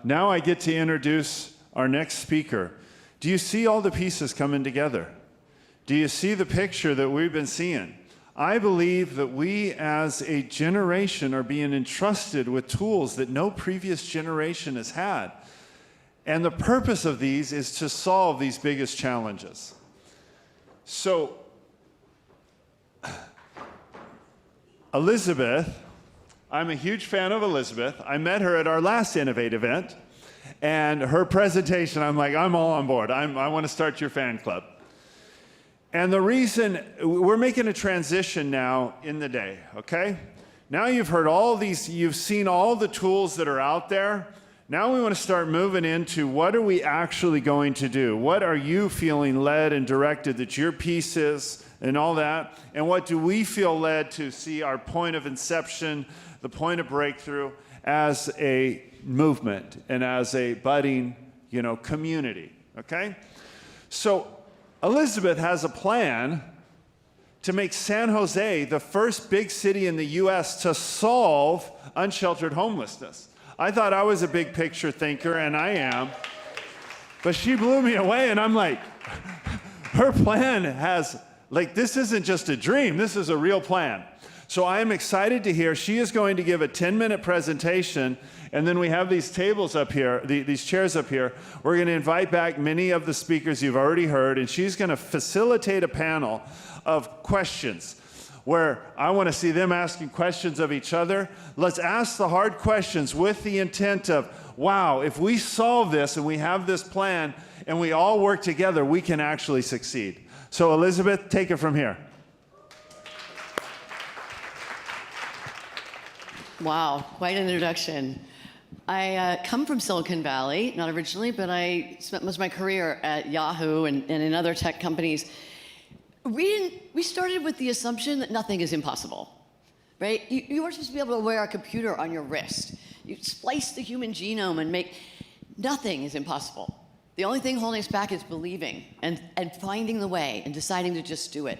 now I get to introduce our next speaker. Do you see all the pieces coming together? Do you see the picture that we've been seeing? I believe that we as a generation are being entrusted with tools that no previous generation has had. And the purpose of these is to solve these biggest challenges. So, Elizabeth, I'm a huge fan of Elizabeth. I met her at our last Innovate event, and her presentation, I'm like, I'm all on board. I want to start your fan club. And the reason, we're making a transition now in the day, okay? Now you've heard all these, you've seen all the tools that are out there. Now we want to start moving into what are we actually going to do? What are you feeling led and directed that your piece is and all that? And what do we feel led to see our point of inception, the point of breakthrough as a movement and as a budding, community, okay? So Elizabeth has a plan to make San Jose the first big city in the US to solve unsheltered homelessness. I thought I was a big picture thinker, and I am, but she blew me away, and I'm like, her plan has, this isn't just a dream, this is a real plan. So I am excited to hear, she is going to give a 10-minute presentation, and then we have these tables up here, these chairs up here. We're going to invite back many of the speakers you've already heard, and she's going to facilitate a panel of questions where I want to see them asking questions of each other. Let's ask the hard questions with the intent of, wow, if we solve this and we have this plan and we all work together, we can actually succeed. So Elizabeth, take it from here. Wow, quite an introduction. I come from Silicon Valley, not originally, but I spent most of my career at Yahoo and in other tech companies. We started with the assumption that nothing is impossible, right? You weren't supposed to be able to wear a computer on your wrist. You splice the human genome and nothing is impossible. The only thing holding us back is believing and finding the way and deciding to just do it.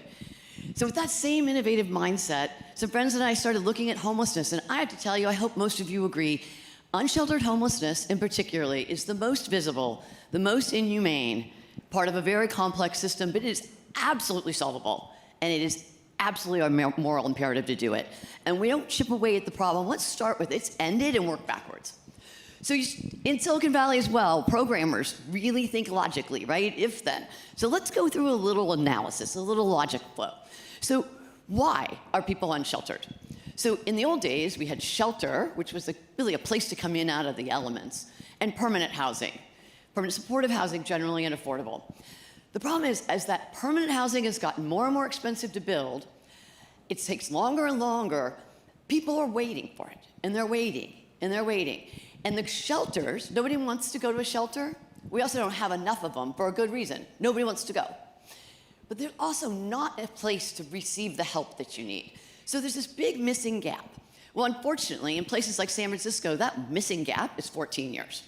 So with that same innovative mindset, some friends and I started looking at homelessness, and I have to tell you, I hope most of you agree, unsheltered homelessness in particular is the most visible, the most inhumane part of a very complex system, but it is absolutely solvable, and it is absolutely our moral imperative to do it. And we don't chip away at the problem. Let's start with it's ended and work backwards. So in Silicon Valley as well, programmers really think logically, right? If then. So let's go through a little analysis, a little logic flow. So why are people unsheltered? So in the old days, we had shelter, which was really a place to come in out of the elements, and permanent housing. Permanent supportive housing, generally and affordable. The problem is, as that permanent housing has gotten more and more expensive to build, it takes longer and longer. People are waiting for it, and they're waiting, and they're waiting. And the shelters, nobody wants to go to a shelter. We also don't have enough of them for a good reason. Nobody wants to go. But they're also not a place to receive the help that you need. So there's this big missing gap. Well, unfortunately, in places like San Francisco, that missing gap is 14 years.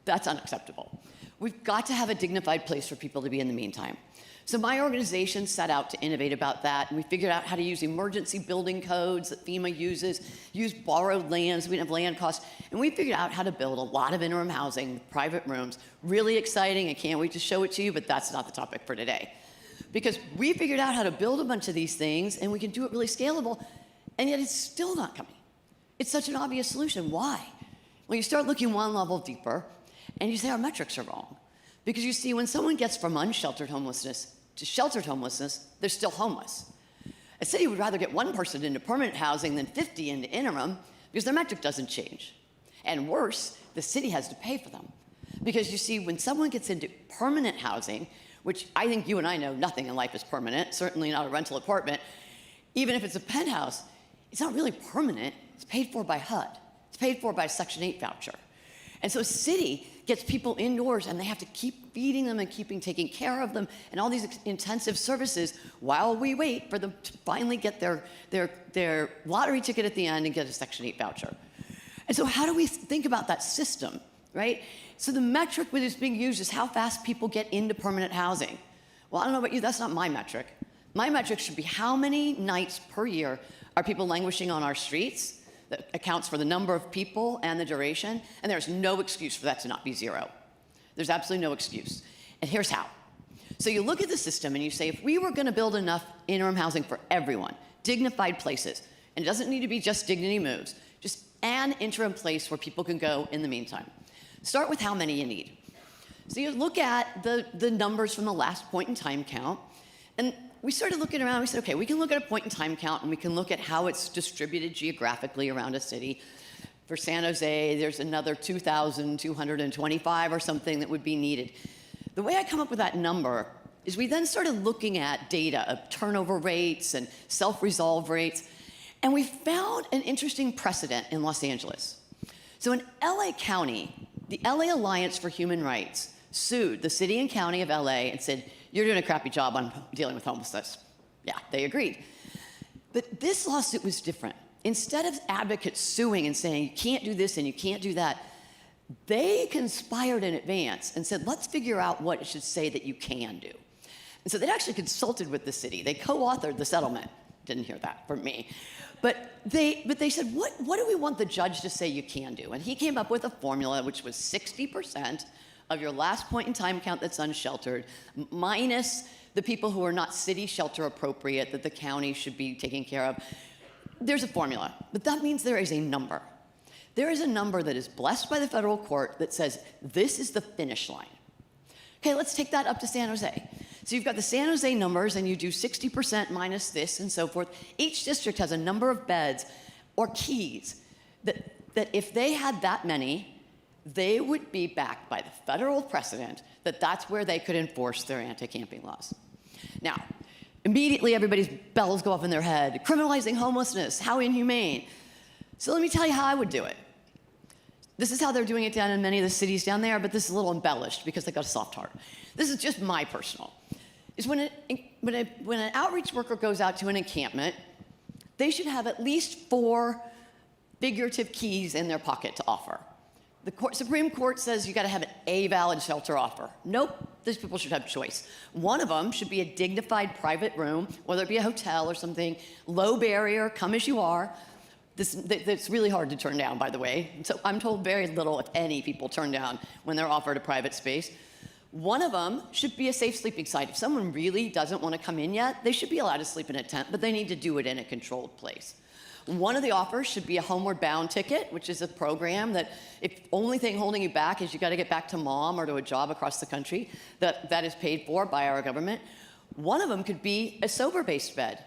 That's unacceptable. We've got to have a dignified place for people to be in the meantime. So my organization set out to innovate about that, and we figured out how to use emergency building codes that FEMA uses, use borrowed land so we didn't have land costs, and we figured out how to build a lot of interim housing with private rooms. Really exciting, I can't wait to show it to you, but that's not the topic for today. Because we figured out how to build a bunch of these things, and we can do it really scalable, and yet it's still not coming. It's such an obvious solution. Why? Well, you start looking one level deeper, and you say our metrics are wrong. Because you see, when someone gets from unsheltered homelessness to sheltered homelessness, they're still homeless. A city would rather get one person into permanent housing than 50 into interim because their metric doesn't change. And worse, the city has to pay for them. Because you see, when someone gets into permanent housing, which I think you and I know nothing in life is permanent, certainly not a rental apartment, even if it's a penthouse, it's not really permanent. It's paid for by HUD. It's paid for by a Section 8 voucher. And so a city gets people indoors, and they have to keep feeding them and taking care of them and all these intensive services while we wait for them to finally get their lottery ticket at the end and get a Section 8 voucher. And so how do we think about that system, right? So the metric that is being used is how fast people get into permanent housing. Well, I don't know about you, that's not my metric. My metric should be how many nights per year are people languishing on our streets that accounts for the number of people and the duration, and there's no excuse for that to not be 0. There's absolutely no excuse. And here's how. So you look at the system and you say, if we were going to build enough interim housing for everyone, dignified places, and it doesn't need to be just dignity moves, just an interim place where people can go in the meantime. Start with how many you need. So you look at the numbers from the last point in time count, and we started looking around, we said, okay, we can look at a point in time count and we can look at how it's distributed geographically around a city. For San Jose, there's another 2,225 or something that would be needed. The way I come up with that number is we then started looking at data of turnover rates and self-resolve rates, and we found an interesting precedent in Los Angeles. So in LA County, the LA Alliance for Human Rights sued the city and county of LA and said, you're doing a crappy job on dealing with homelessness. Yeah, they agreed. But this lawsuit was different. Instead of advocates suing and saying, you can't do this and you can't do that, they conspired in advance and said, let's figure out what it should say that you can do. And so they actually consulted with the city. They co-authored the settlement. Didn't hear that from me. But they said, what do we want the judge to say you can do? And he came up with a formula which was 60% of your last point in time count that's unsheltered, minus the people who are not city shelter appropriate that the county should be taking care of. There's a formula, but that means there is a number. There is a number that is blessed by the federal court that says this is the finish line. Okay, let's take that up to San Jose. So you've got the San Jose numbers, and you do 60% minus this and so forth. Each district has a number of beds or keys that if they had that many, they would be backed by the federal precedent that that's where they could enforce their anti-camping laws. Now, immediately everybody's bells go off in their head. Criminalizing homelessness, how inhumane. So let me tell you how I would do it. This is how they're doing it down in many of the cities down there, but this is a little embellished because they got a soft heart. This is just my personal. Is when an outreach worker goes out to an encampment, they should have at least 4 figurative keys in their pocket to offer. The Supreme Court says you got to have a valid shelter offer. Nope, these people should have choice. One of them should be a dignified private room, whether it be a hotel or something, low barrier, come as you are. It's really hard to turn down, by the way. So I'm told very little, if any, people turn down when they're offered a private space. One of them should be a safe sleeping site. If someone really doesn't want to come in yet, they should be allowed to sleep in a tent, but they need to do it in a controlled place. One of the offers should be a homeward bound ticket, which is a program that if only thing holding you back is you got to get back to mom or to a job across the country, that is paid for by our government. One of them could be a sober-based bed.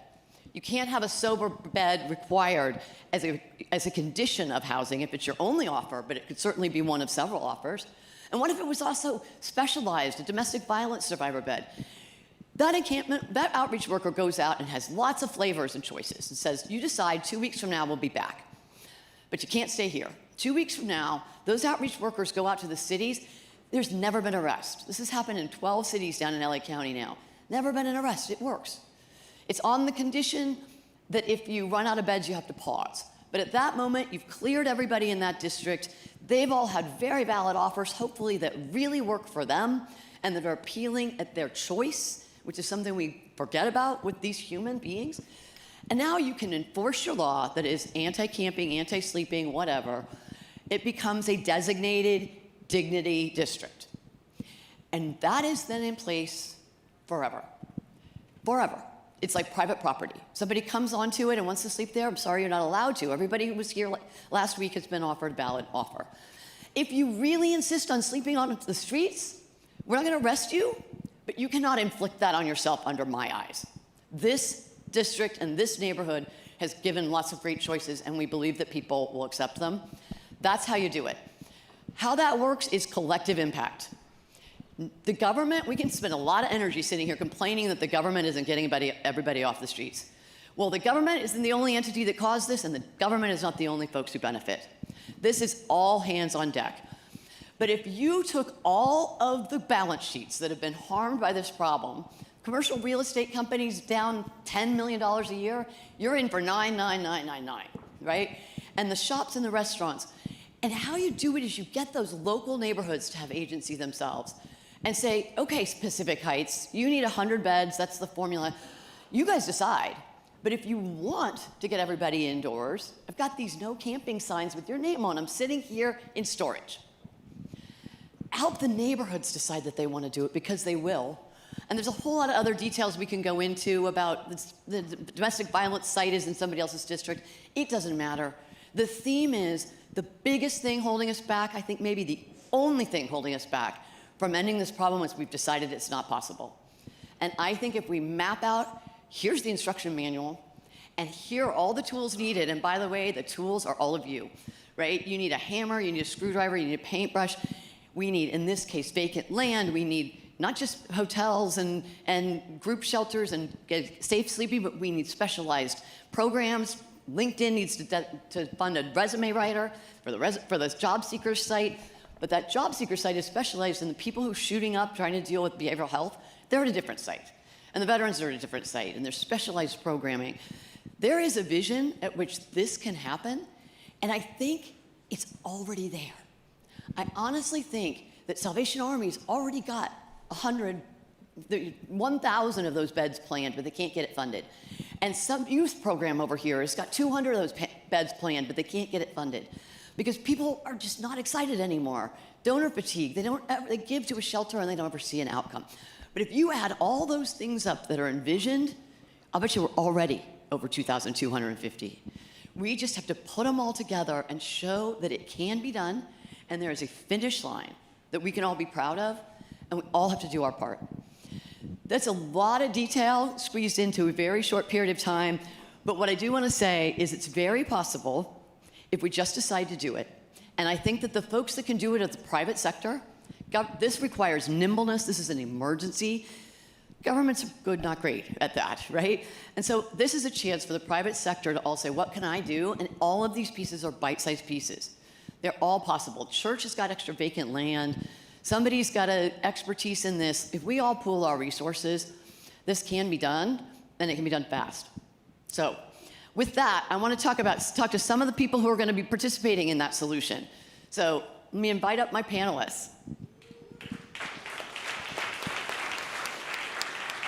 You can't have a sober bed required as a condition of housing if it's your only offer, but it could certainly be one of several offers. And what if it was also specialized, a domestic violence survivor bed? That encampment, that outreach worker goes out and has lots of flavors and choices and says, you decide 2 weeks from now we'll be back. But you can't stay here. 2 weeks from now, those outreach workers go out to the cities. There's never been arrest. This has happened in 12 cities down in LA County now. Never been an arrest. It works. It's on the condition that if you run out of beds, you have to pause. But at that moment, you've cleared everybody in that district. They've all had very valid offers, hopefully, that really work for them and that are appealing at their choice, which is something we forget about with these human beings. And now you can enforce your law that is anti-camping, anti-sleeping, whatever. It becomes a designated dignity district. And that is then in place forever. Forever. It's like private property. Somebody comes onto it and wants to sleep there. I'm sorry, you're not allowed to. Everybody who was here last week has been offered a valid offer. If you really insist on sleeping on the streets, we're not going to arrest you, but you cannot inflict that on yourself under my eyes. This district and this neighborhood has given lots of great choices, and we believe that people will accept them. That's how you do it. How that works is collective impact. The government, we can spend a lot of energy sitting here complaining that the government isn't getting everybody off the streets. Well, the government isn't the only entity that caused this, and the government is not the only folks who benefit. This is all hands on deck. But if you took all of the balance sheets that have been harmed by this problem, commercial real estate companies down $10 million a year, you're in for 99999, right? And the shops and the restaurants. And how you do it is you get those local neighborhoods to have agency themselves and say, okay, Pacific Heights, you need 100 beds, that's the formula. You guys decide. But if you want to get everybody indoors, I've got these no camping signs with your name on them sitting here in storage. Help the neighborhoods decide that they want to do it, because they will. And there's a whole lot of other details we can go into about the domestic violence site is in somebody else's district. It doesn't matter. The theme is the biggest thing holding us back, I think maybe the only thing holding us back from ending this problem is we've decided it's not possible. And I think if we map out, here's the instruction manual, and here are all the tools needed. And by the way, the tools are all of you, right? You need a hammer, you need a screwdriver, you need a paintbrush. We need, in this case, vacant land. We need not just hotels and group shelters and safe sleeping, but we need specialized programs. LinkedIn needs to fund a resume writer for the job seeker site. But that job seeker site is specialized in the people who are shooting up trying to deal with behavioral health. They're at a different site. And the veterans are at a different site, and there's specialized programming. There is a vision at which this can happen, and I think it's already there. I honestly think that Salvation Army's already got 1,000 of those beds planned, but they can't get it funded. And some youth program over here has got 200 of those beds planned, but they can't get it funded. Because people are just not excited anymore. Donor fatigue, they give to a shelter and they don't ever see an outcome. But if you add all those things up that are envisioned, I'll bet you we're already over 2,250. We just have to put them all together and show that it can be done, and there is a finish line that we can all be proud of, and we all have to do our part. That's a lot of detail squeezed into a very short period of time, but what I do want to say is it's very possible if we just decide to do it. And I think that the folks that can do it at the private sector, this requires nimbleness. This is an emergency. Governments are good, not great at that, right? And so this is a chance for the private sector to all say, what can I do? And all of these pieces are bite-sized pieces. They're all possible. Church has got extra vacant land. Somebody's got an expertise in this. If we all pool our resources, this can be done, and it can be done fast. So with that, I want to talk to some of the people who are going to be participating in that solution. So let me invite up my panelists.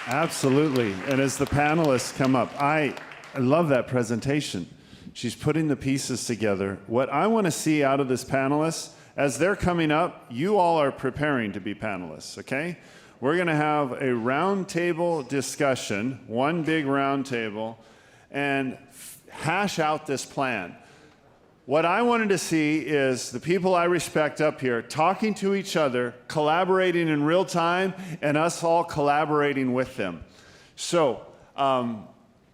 Absolutely. And as the panelists come up, I love that presentation. She's putting the pieces together. What I want to see out of this panelists, as they're coming up, you all are preparing to be panelists, okay? We're going to have a roundtable discussion, one big roundtable, and hash out this plan. What I wanted to see is the people I respect up here talking to each other, collaborating in real time, and us all collaborating with them. So,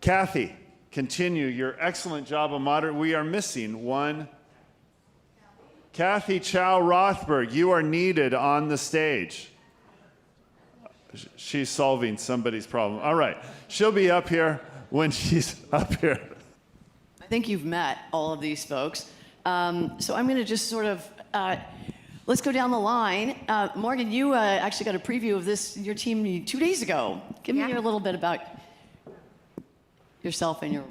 Kathy, continue your excellent job of moderating. We are missing one. Kathy Chow Rothberg, you are needed on the stage. She's solving somebody's problem. All right, she'll be up here when she's up here. I think you've met all of these folks. So I'm going to just sort of, let's go down the line. Morgan, you actually got a preview of this, your team 2 days ago. Give me a little bit about yourself and your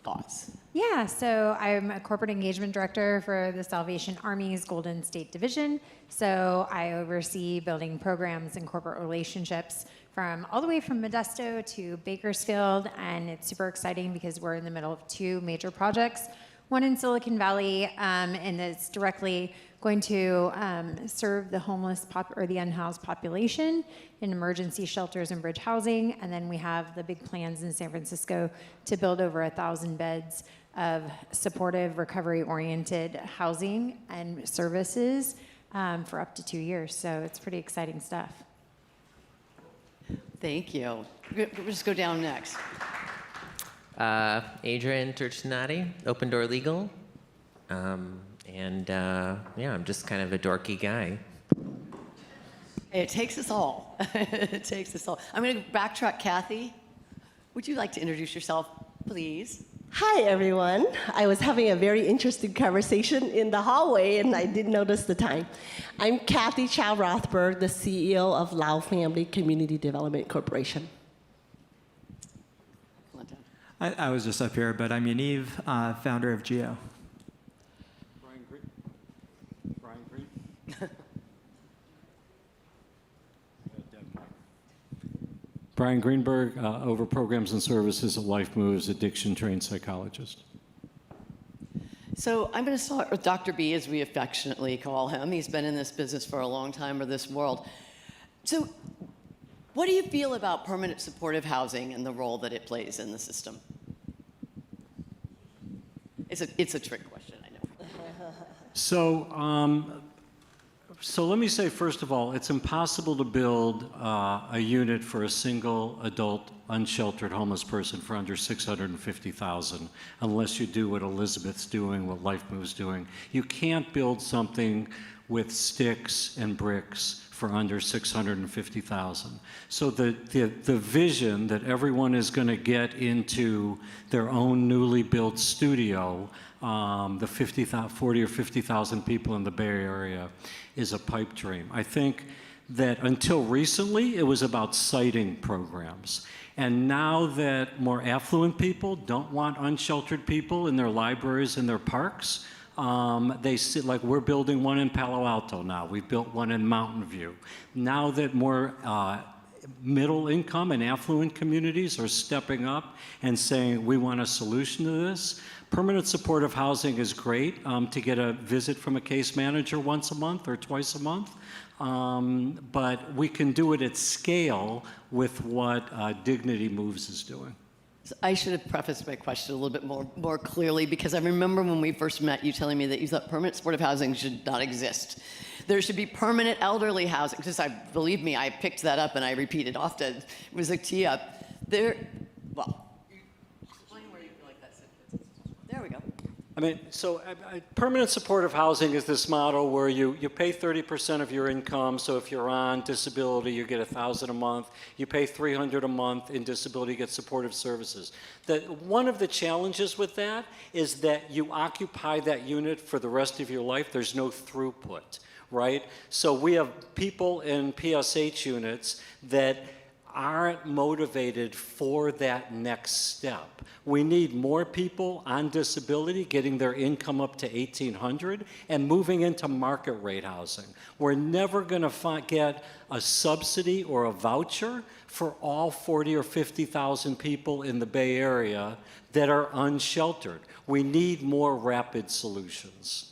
thoughts. Yeah, so I'm a corporate engagement director for the Salvation Army's Golden State Division. So I oversee building programs and corporate relationships from all the way from Modesto to Bakersfield, and it's super exciting because we're in the middle of two major projects. One in Silicon Valley, and it's directly going to serve the homeless or the unhoused population in emergency shelters and bridge housing. And then we have the big plans in San Francisco to build over 1,000 beds of supportive, recovery-oriented housing and services for up to 2 years. So it's pretty exciting stuff. Thank you. We'll just go down next. Adrian Turcinati, Open Door Legal. Yeah, I'm just kind of a dorky guy. It takes us all. It takes us all. I'm going to backtrack. Kathy, would you like to introduce yourself, please? Hi, everyone. I was having a very interesting conversation in the hallway, and I didn't notice the time. I'm Kathy Chow Rothberg, the CEO of Lau Family Community Development Corporation. I was just up here, but I'm Yaniv, founder of Geo. Brian Green. Brian Greenberg, over programs and services at Life Moves, addiction-trained psychologist. So I'm going to start with Dr. B, as we affectionately call him. He's been in this business for a long time, or this world. So what do you feel about permanent supportive housing and the role that it plays in the system? It's a trick question, I know. So let me say, first of all, it's impossible to build a unit for a single adult unsheltered homeless person for under $650,000 unless you do what Elizabeth's doing, what Life Move's doing. You can't build something with sticks and bricks for under $650,000. So the vision that everyone is going to get into their own newly built studio, the 40 or 50,000 people in the Bay Area, is a pipe dream. I think that until recently, it was about siting programs. And now that more affluent people don't want unsheltered people in their libraries and their parks, they sit, like we're building one in Palo Alto now. We've built one in Mountain View. Now that more middle income and affluent communities are stepping up and saying, we want a solution to this, permanent supportive housing is great to get a visit from a case manager once a month or twice a month. But we can do it at scale with what Dignity Moves is doing. I should have prefaced my question a little bit more clearly, because I remember when we first met, you telling me that you thought permanent supportive housing should not exist. There should be permanent elderly housing. Because believe me, I picked that up and I repeat it often. It was a tee up. Well, explain where you feel like that's it. There we go. I mean, so permanent supportive housing is this model where you pay 30% of your income. So if you're on disability, you get $1,000 a month. You pay $300 a month in disability, you get supportive services. One of the challenges with that is that you occupy that unit for the rest of your life. There's no throughput, right? So we have people in PSH units that aren't motivated for that next step. We need more people on disability getting their income up to $1,800 and moving into market rate housing. We're never going to get a subsidy or a voucher for all 40 or 50,000 people in the Bay Area that are unsheltered. We need more rapid solutions.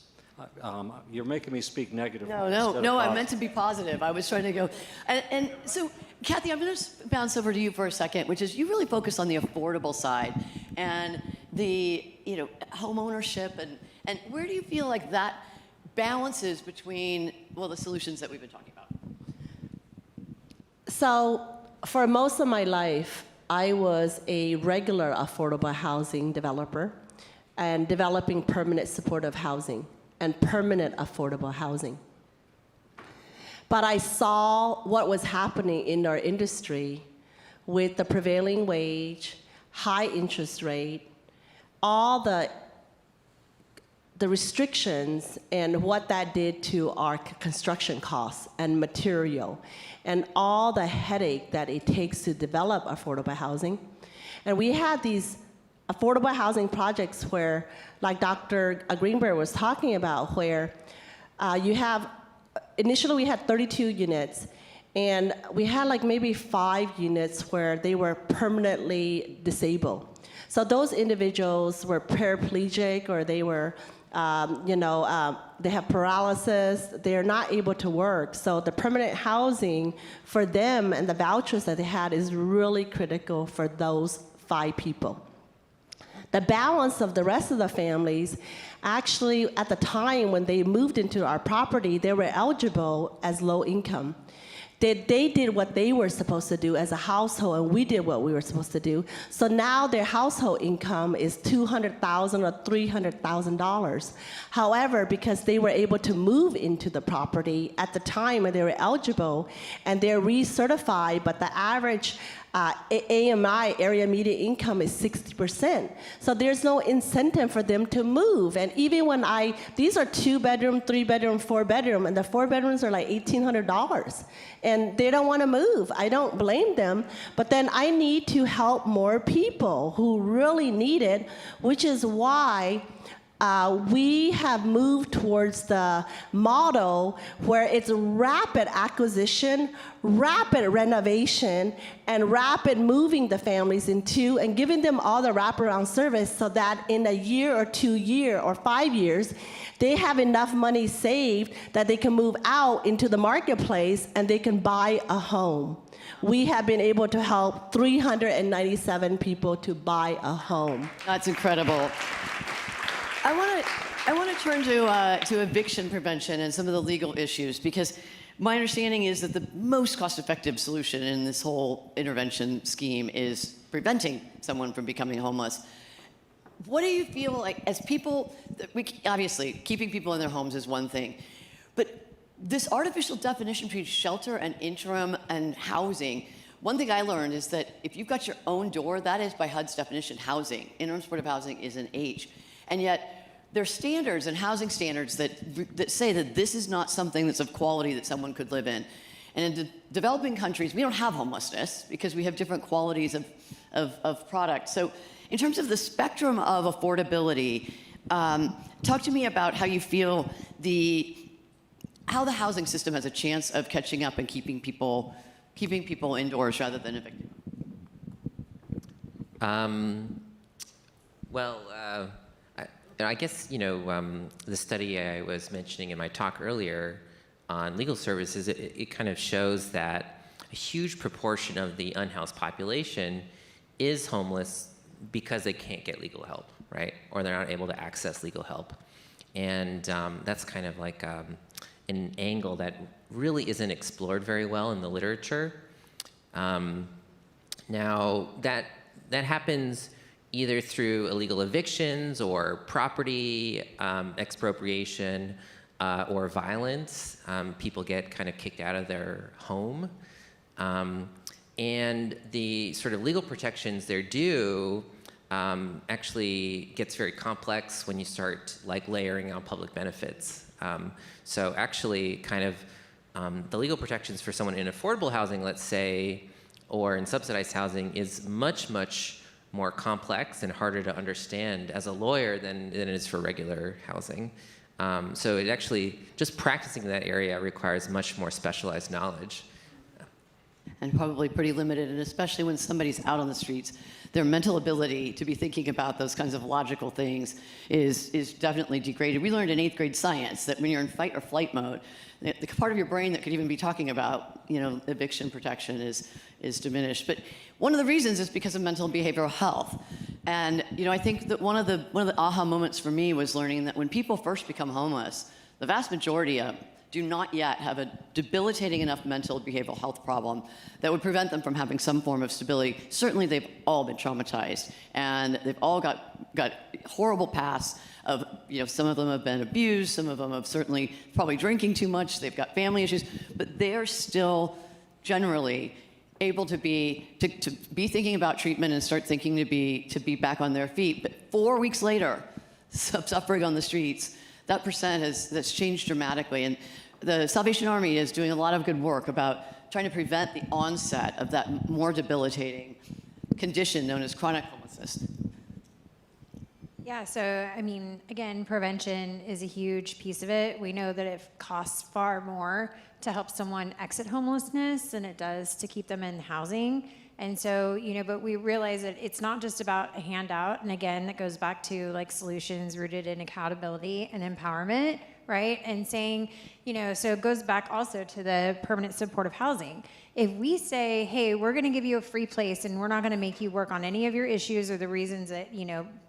You're making me speak negative. No, I meant to be positive. I was trying to go. And so, Kathy, I'm going to bounce over to you for a second, which is you really focus on the affordable side and the home ownership, and where do you feel like that balances between, well, the solutions that we've been talking about? So for most of my life, I was a regular affordable housing developer and developing permanent supportive housing and permanent affordable housing. But I saw what was happening in our industry with the prevailing wage, high interest rate, all the restrictions and what that did to our construction costs and material and all the headache that it takes to develop affordable housing. And we had these affordable housing projects where, like Dr. Greenberg was talking about, where initially we had 32 units, and we had like maybe 5 units where they were permanently disabled. So those individuals were paraplegic, or they were, they have paralysis, they're not able to work. So the permanent housing for them and the vouchers that they had is really critical for those 5 people. The balance of the rest of the families, actually at the time when they moved into our property, they were eligible as low income. They did what they were supposed to do as a household, and we did what we were supposed to do. So now their household income is $200,000 or $300,000. However, because they were able to move into the property at the time when they were eligible, and they're recertified, but the average AMI, area median income, is 60%. So there's no incentive for them to move. And even when these are 2-bedroom, 3-bedroom, 4-bedroom, and the 4 bedrooms are like $1,800. And they don't want to move. I don't blame them. But then I need to help more people who really need it, which is why we have moved towards the model where it's rapid acquisition, rapid renovation, and rapid moving the families into and giving them all the wraparound service so that in a year or 2 years or 5 years, they have enough money saved that they can move out into the marketplace and they can buy a home. We have been able to help 397 people to buy a home. That's incredible. I want to turn to eviction prevention and some of the legal issues, because my understanding is that the most cost-effective solution in this whole intervention scheme is preventing someone from becoming homeless. What do you feel like, as people, obviously, keeping people in their homes is one thing, but this artificial definition between shelter and interim and housing, one thing I learned is that if you've got your own door, that is by HUD's definition housing. Interim supportive housing is an H. And yet, there are standards and housing standards that say that this is not something that's of quality that someone could live in. And in developing countries, we don't have homelessness because we have different qualities of product. So in terms of the spectrum of affordability, talk to me about how you feel how the housing system has a chance of catching up and keeping people indoors rather than evicting them. I guess, the study I was mentioning in my talk earlier on legal services, it kind of shows that a huge proportion of the unhoused population is homeless because they can't get legal help, right? Or they're not able to access legal help. And that's kind of like an angle that really isn't explored very well in the literature. Now, that happens either through illegal evictions or property expropriation or violence. People get kind of kicked out of their home. And the sort of legal protections they're due actually gets very complex when you start like layering on public benefits. So actually kind of the legal protections for someone in affordable housing, let's say, or in subsidized housing is much, much more complex and harder to understand as a lawyer than it is for regular housing. So it actually, just practicing in that area requires much more specialized knowledge. And probably pretty limited, and especially when somebody's out on the streets, their mental ability to be thinking about those kinds of logical things is definitely degraded. We learned in 8th grade science that when you're in fight or flight mode, the part of your brain that could even be talking about, eviction protection is diminished. But one of the reasons is because of mental and behavioral health. And I think that one of the aha moments for me was learning that when people first become homeless, the vast majority of do not yet have a debilitating enough mental behavioral health problem that would prevent them from having some form of stability. Certainly, they've all been traumatized, and they've all got horrible pasts of, some of them have been abused, some of them have certainly probably drinking too much, they've got family issues, but they're still generally able to be thinking about treatment and start thinking to be back on their feet. But 4 weeks later, suffering on the streets, that percent that's changed dramatically. And the Salvation Army is doing a lot of good work about trying to prevent the onset of that more debilitating condition known as chronic homelessness. Yeah, so again, prevention is a huge piece of it. We know that it costs far more to help someone exit homelessness than it does to keep them in housing. And so, but we realize that it's not just about a handout. And again, that goes back to like solutions rooted in accountability and empowerment, right? And saying, so it goes back also to the permanent supportive housing. If we say, hey, we're going to give you a free place and we're not going to make you work on any of your issues or the reasons that,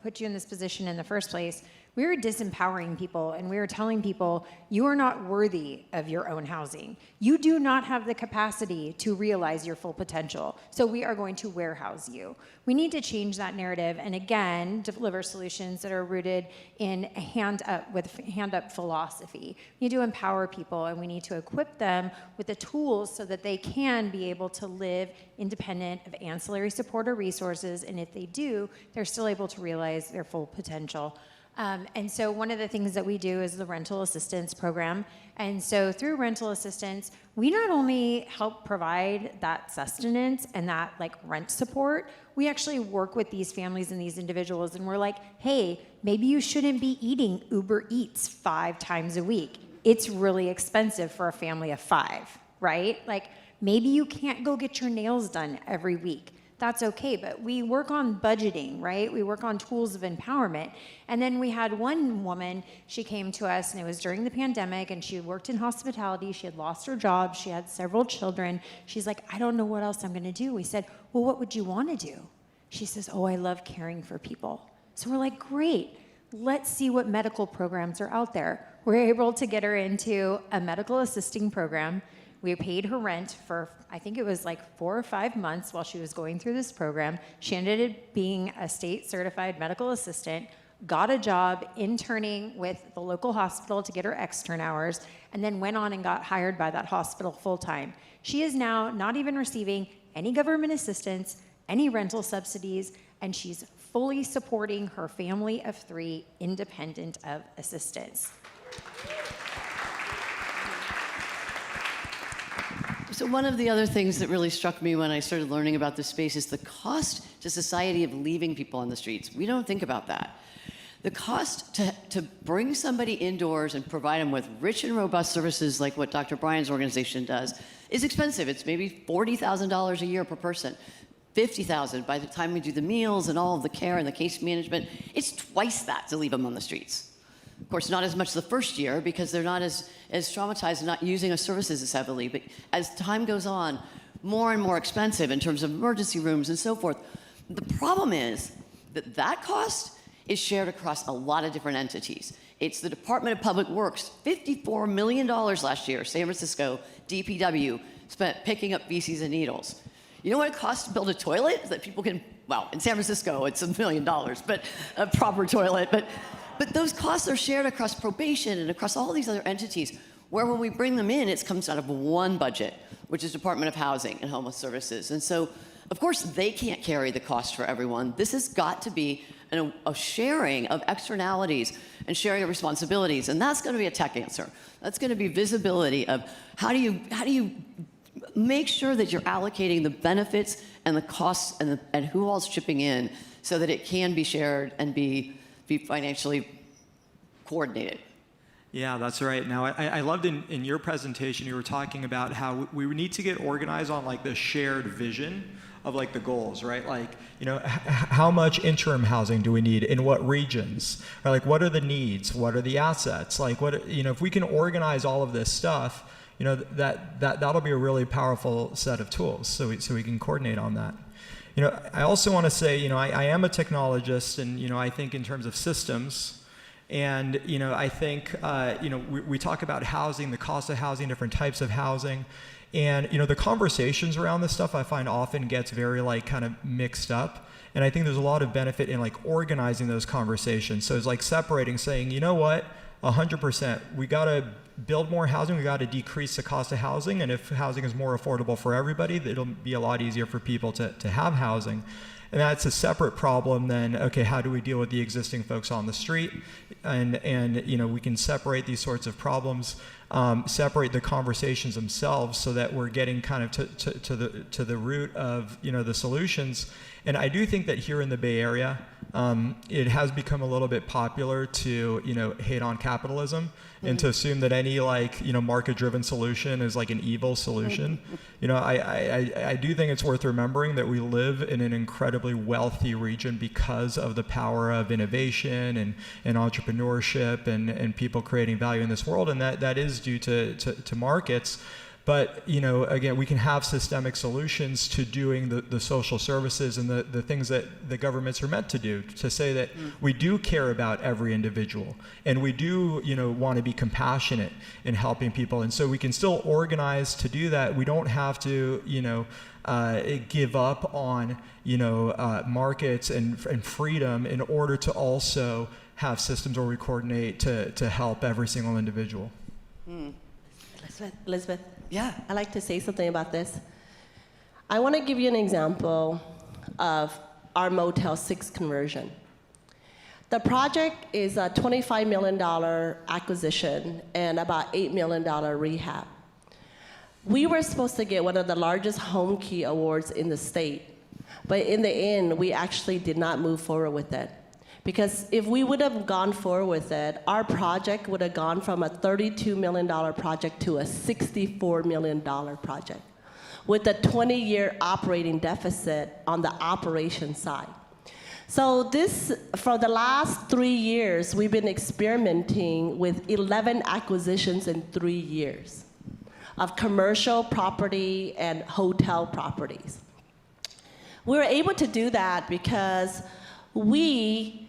put you in this position in the first place, we were disempowering people and we were telling people, you are not worthy of your own housing. You do not have the capacity to realize your full potential. So we are going to warehouse you. We need to change that narrative and again, deliver solutions that are rooted in a hand-up philosophy. We need to empower people and we need to equip them with the tools so that they can be able to live independent of ancillary support or resources. And if they do, they're still able to realize their full potential. And so one of the things that we do is the rental assistance program. And so through rental assistance, we not only help provide that sustenance and that like rent support, we actually work with these families and these individuals, and we're like, hey, maybe you shouldn't be eating Uber Eats 5 times a week. It's really expensive for a family of 5, right? Like maybe you can't go get your nails done every week. That's okay, but we work on budgeting, right? We work on tools of empowerment. And then we had one woman, she came to us, and it was during the pandemic, and she worked in hospitality. She had lost her job. She had several children. She's like, I don't know what else I'm going to do. We said, well, what would you want to do? She says, oh, I love caring for people. So we're like, great. Let's see what medical programs are out there. We're able to get her into a medical assisting program. We paid her rent for, I think it was like 4 or 5 months while she was going through this program. She ended up being a state certified medical assistant, got a job interning with the local hospital to get her extern hours, and then went on and got hired by that hospital full time. She is now not even receiving any government assistance, any rental subsidies, and she's fully supporting her family of 3 independent of assistance. So one of the other things that really struck me when I started learning about this space is the cost to society of leaving people on the streets. We don't think about that. The cost to bring somebody indoors and provide them with rich and robust services like what Dr. Bryan's organization does is expensive. It's maybe $40,000 a year per person, $50,000 by the time we do the meals and all of the care and the case management. It's twice that to leave them on the streets. Of course, not as much the first year because they're not as traumatized and not using our services as heavily. But as time goes on, more and more expensive in terms of emergency rooms and so forth. The problem is that that cost is shared across a lot of different entities. It's the Department of Public Works, $54 million last year, San Francisco, DPW, spent picking up feces and needles. You know what it costs to build a toilet that people can, well, in San Francisco, it's $1 million, but a proper toilet. But those costs are shared across probation and across all these other entities, where when we bring them in, it comes out of one budget, which is Department of Housing and Homeless Services. And so, of course, they can't carry the cost for everyone. This has got to be a sharing of externalities and sharing of responsibilities, and that's going to be a tech answer. That's going to be visibility of how do you make sure that you're allocating the benefits and the costs and who all's chipping in so that it can be shared and be financially coordinated. Yeah, that's right. Now, I loved in your presentation, you were talking about how we need to get organized on like the shared vision of like the goals, right? Like, you know, how much interim housing do we need in what regions? Or like, what are the needs? What are the assets? Like, what, you know, if we can organize all of this stuff, you know, that'll be a really powerful set of tools so we can coordinate on that. You know, I also want to say, you know, I am a technologist, and, you know, I think in terms of systems, and, you know, I think, you know, we talk about housing, the cost of housing, different types of housing, and, you know, the conversations around this stuff I find often gets very, like, kind of mixed up, and I think there's a lot of benefit in, like, organizing those conversations. So it's like separating, saying, you know what, 100%, we got to build more housing, we got to decrease the cost of housing, and if housing is more affordable for everybody, it'll be a lot easier for people to have housing. And that's a separate problem than, okay, how do we deal with the existing folks on the street? And you know, we can separate these sorts of problems, separate the conversations themselves so that we're getting kind of to the root of, you know, the solutions. And I do think that here in the Bay Area, it has become a little bit popular to, you know, hate on capitalism and to assume that any, like, you know, market-driven solution is like an evil solution. You know, I do think it's worth remembering that we live in an incredibly wealthy region because of the power of innovation and entrepreneurship and people creating value in this world, and that is due to markets. But, you know, again, we can have systemic solutions to doing the social services and the things that the governments are meant to do, to say that we do care about every individual, and we do, you know, want to be compassionate in helping people. And so we can still organize to do that. We don't have to, you know, give up on, you know, markets and freedom in order to also have systems where we coordinate to help every single individual. Elizabeth? Yeah. I'd like to say something about this. I want to give you an example of our Motel 6 conversion. The project is a $25 million acquisition and about $8 million rehab. We were supposed to get one of the largest home key awards in the state, but in the end, we actually did not move forward with it. Because if we would have gone forward with it, our project would have gone from a $32 million project to a $64 million project, with a 20-year operating deficit on the operation side. So for the last 3 years, we've been experimenting with 11 acquisitions in 3 years of commercial property and hotel properties. We were able to do that because you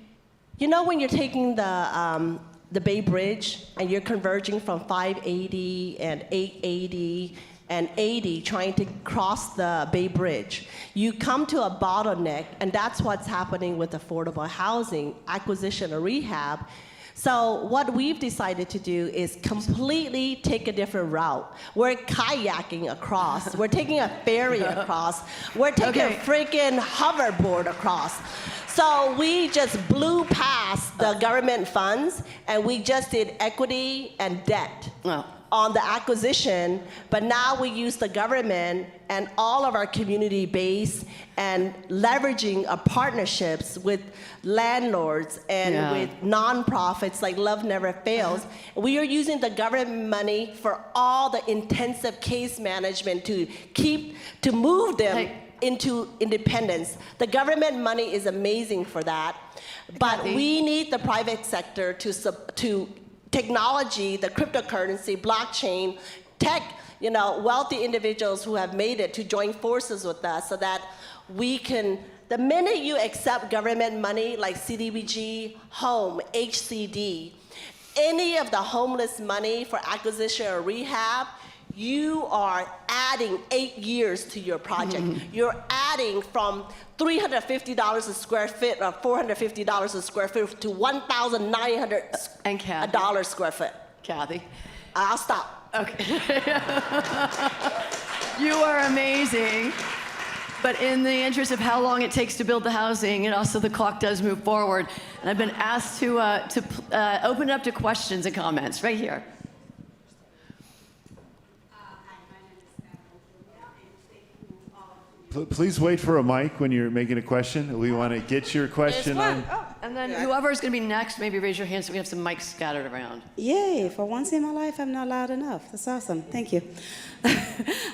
know when you're taking the Bay Bridge and you're converging from 580 and 880 and 80 trying to cross the Bay Bridge, you come to a bottleneck, and that's what's happening with affordable housing, acquisition or rehab. So what we've decided to do is completely take a different route. We're kayaking across. We're taking a ferry across. We're taking a freaking hoverboard across. So we just blew past the government funds, and we just did equity and debt on the acquisition, but now we use the government and all of our community base and leveraging partnerships with landlords and with nonprofits like Love Never Fails. We are using the government money for all the intensive case management to move them into independence. The government money is amazing for that, but we need the private sector to technology, the cryptocurrency, blockchain, tech, wealthy individuals who have made it to join forces with us so that we can, the minute you accept government money like CDBG, home, HCD, any of the homeless money for acquisition or rehab, you are adding 8 years to your project. You're adding from $350 a square foot or $450 a square foot to $1,900 a square foot. Kathy. I'll stop. Okay. You are amazing. But in the interest of how long it takes to build the housing, and also the clock does move forward, and I've been asked to open it up to questions and comments right here. Please wait for a mic when you're making a question. We want to get your question on. And then whoever's going to be next, maybe raise your hand so we have some mics scattered around. Yay, for once in my life, I'm not loud enough. That's awesome. Thank you.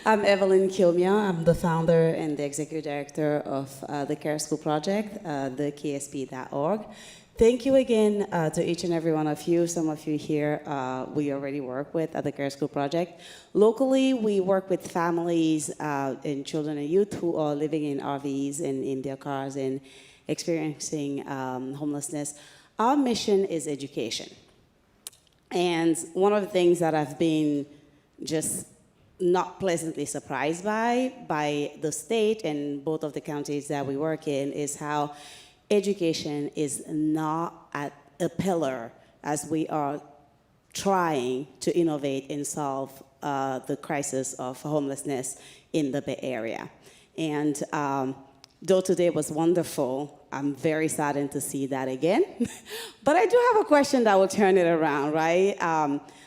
I'm Evelyn Kilmia. I'm the founder and the executive director of the Care School Project, the KSP.org. Thank you again to each and every one of you. Some of you here we already work with at the Care School Project. Locally, we work with families and children and youth who are living in RVs and in their cars and experiencing homelessness. Our mission is education. And one of the things that I've been just not pleasantly surprised by the state and both of the counties that we work in is how education is not at a pillar as we are trying to innovate and solve the crisis of homelessness in the Bay Area. And though today was wonderful, I'm very saddened to see that again. But I do have a question that will turn it around, right?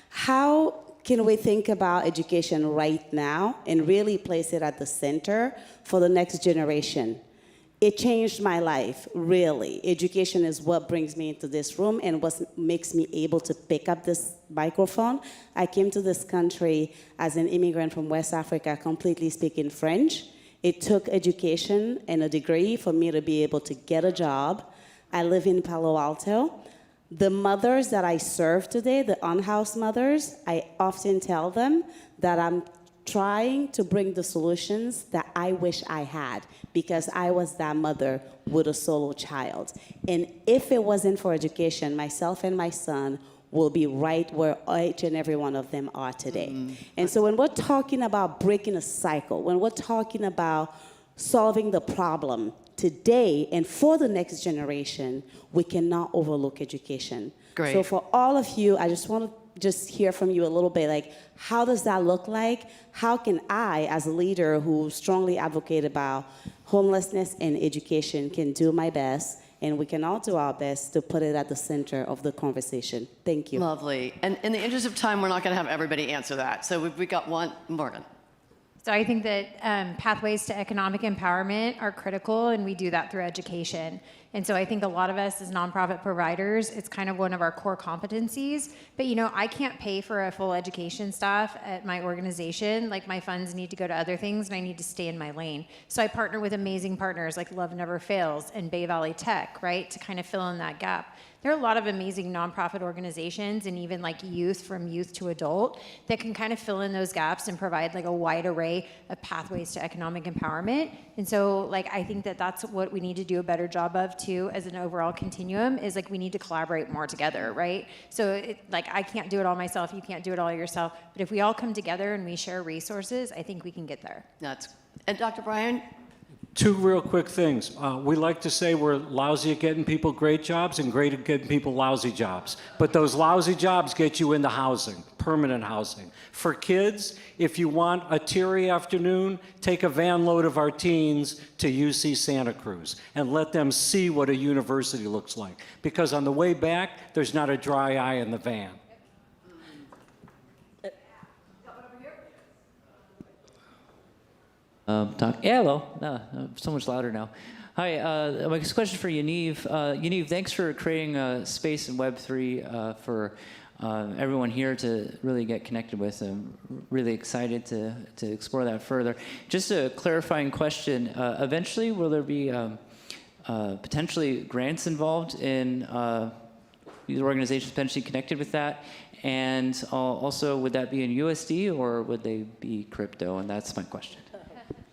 How can we think about education right now and really place it at the center for the next generation? It changed my life, really. Education is what brings me into this room and what makes me able to pick up this microphone. I came to this country as an immigrant from West Africa, completely speaking French. It took education and a degree for me to be able to get a job. I live in Palo Alto. The mothers that I serve today, the unhoused mothers, I often tell them that I'm trying to bring the solutions that I wish I had because I was that mother with a solo child. And if it wasn't for education, myself and my son will be right where each and every one of them are today. And so when we're talking about breaking a cycle, when we're talking about solving the problem today and for the next generation, we cannot overlook education. Great. So for all of you, I just want to just hear from you a little bit, like, how does that look like? How can I, as a leader who strongly advocate about homelessness and education, can do my best and we can all do our best to put it at the center of the conversation. Thank you. Lovely. And in the interest of time, we're not going to have everybody answer that. So we got one, Morgan. So I think that pathways to economic empowerment are critical, and we do that through education. And so I think a lot of us as nonprofit providers, it's kind of one of our core competencies. But you know, I can't pay for a full education staff at my organization. Like, my funds need to go to other things, and I need to stay in my lane. So I partner with amazing partners like Love Never Fails and Bay Valley Tech, right, to kind of fill in that gap. There are a lot of amazing nonprofit organizations, and even like youth, from youth to adult, that can kind of fill in those gaps and provide like a wide array of pathways to economic empowerment. And so like, I think that that's what we need to do a better job of too, as an overall continuum, is like, we need to collaborate more together, right? So like, I can't do it all myself, you can't do it all yourself, but if we all come together and we share resources, I think we can get there. And Dr. Bryan? Two real quick things. We like to say we're lousy at getting people great jobs and great at getting people lousy jobs. But those lousy jobs get you into housing, permanent housing. For kids, if you want a teary afternoon, take a van load of our teens to UC Santa Cruz and let them see what a university looks like. Because on the way back, there's not a dry eye in the van. Hello. So much louder now. Hi, my question for Yaniv. Yaniv, thanks for creating a space in Web3 for everyone here to really get connected with. I'm really excited to explore that further. Just a clarifying question. Eventually, will there be potentially grants involved in these organizations potentially connected with that? And also, would that be in USD or would they be crypto? And that's my question.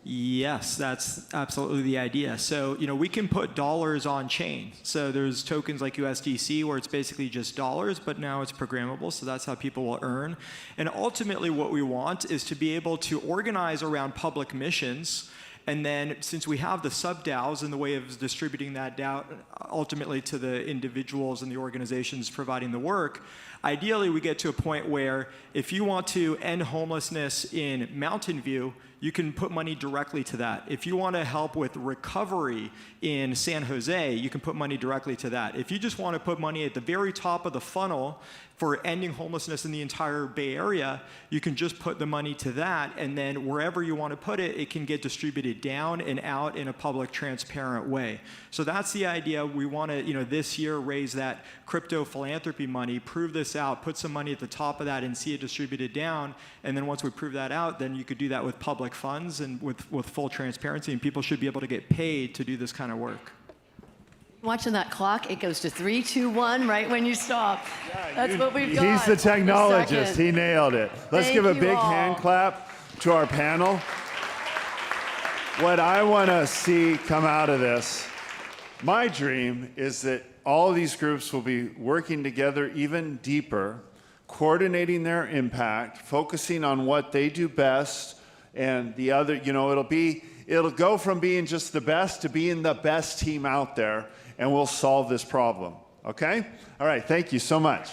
Yes, that's absolutely the idea. So, you know, we can put dollars on chain. So there's tokens like USDC where it's basically just dollars, but now it's programmable, so that's how people will earn. And ultimately what we want is to be able to organize around public missions. And then, since we have the sub-DAOs in the way of distributing that DAO ultimately to the individuals and the organizations providing the work, ideally we get to a point where if you want to end homelessness in Mountain View, you can put money directly to that. If you want to help with recovery in San Jose, you can put money directly to that. If you just want to put money at the very top of the funnel for ending homelessness in the entire Bay Area, you can just put the money to that, and then wherever you want to put it, it can get distributed down and out in a public, transparent way. So that's the idea. We want to, you know, this year raise that crypto philanthropy money, prove this out, put some money at the top of that and see it distributed down, and then once we prove that out, then you could do that with public funds and with full transparency, and people should be able to get paid to do this kind of work. Watching that clock, it goes to 3, 2, 1 right when you stop. That's what we've got. He's the technologist. He nailed it. Let's Thank give a you big all. hand clap to our panel. What I want to see come out of this, my dream is that all of these groups will be working together even deeper, coordinating their impact, focusing on what they do best, and the other, you know, it'll go from being just the best to being the best team out there, and we'll solve this problem. Okay? All right, thank you so much.